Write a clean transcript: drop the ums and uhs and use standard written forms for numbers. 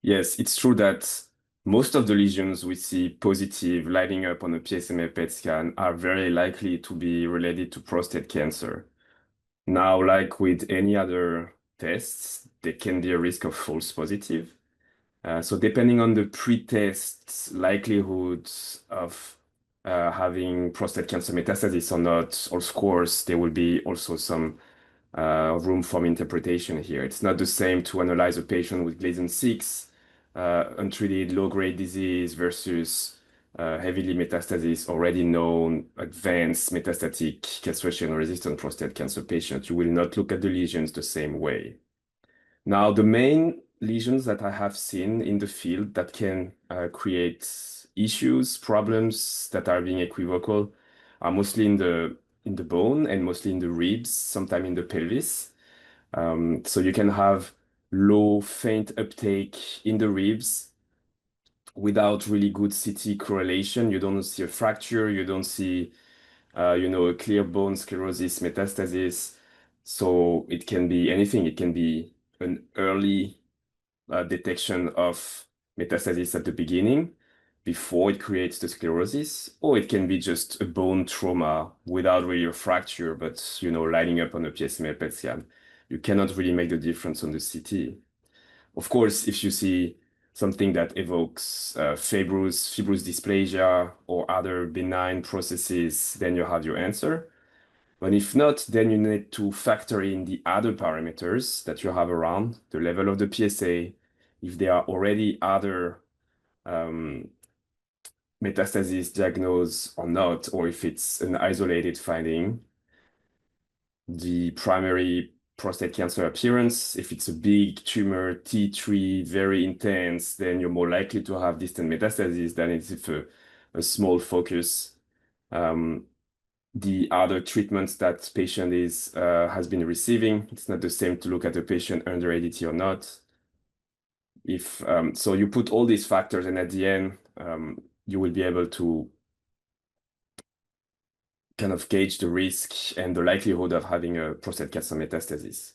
Yes, it's true that most of the lesions we see positive lighting up on a PSMA PET scan are very likely to be related to prostate cancer. Now, like with any other tests, there can be a risk of false positive. So depending on the pre-test likelihood of having prostate cancer metastasis or not, of course, there will be also some room for interpretation here. It's not the same to analyze a patient with Gleason 6, untreated low-grade disease versus heavily metastasis, already known advanced metastatic castration-resistant prostate cancer patient. You will not look at the lesions the same way. Now, the main lesions that I have seen in the field that can create issues, problems that are being equivocal are mostly in the bone and mostly in the ribs, sometimes in the pelvis. So you can have low, faint uptake in the ribs without really good CT correlation. You don't see a fracture, you don't see, a clear bone sclerosis metastasis. So it can be anything. It can be an early detection of metastasis at the beginning before it creates the sclerosis, or it can be just a bone trauma without really a fracture, but lighting up on a PSMA PET scan. You cannot really make the difference on the CT. Of course, if you see something that evokes fibrous dysplasia or other benign processes, then you have your answer. But if not, then you need to factor in the other parameters that you have around, the level of the PSA, if there are already other um, metastasis diagnosed or not, or if it's an isolated finding, the primary prostate cancer appearance, if it's a big tumor, T3, very intense, then you're more likely to have distant metastasis than if a small focus. Um, the other treatments that patient has been receiving. It's not the same to look at a patient under ADT or not. If so, you put all these factors, and at the end, you will be able to kind of gauge the risk and the likelihood of having a prostate cancer metastasis.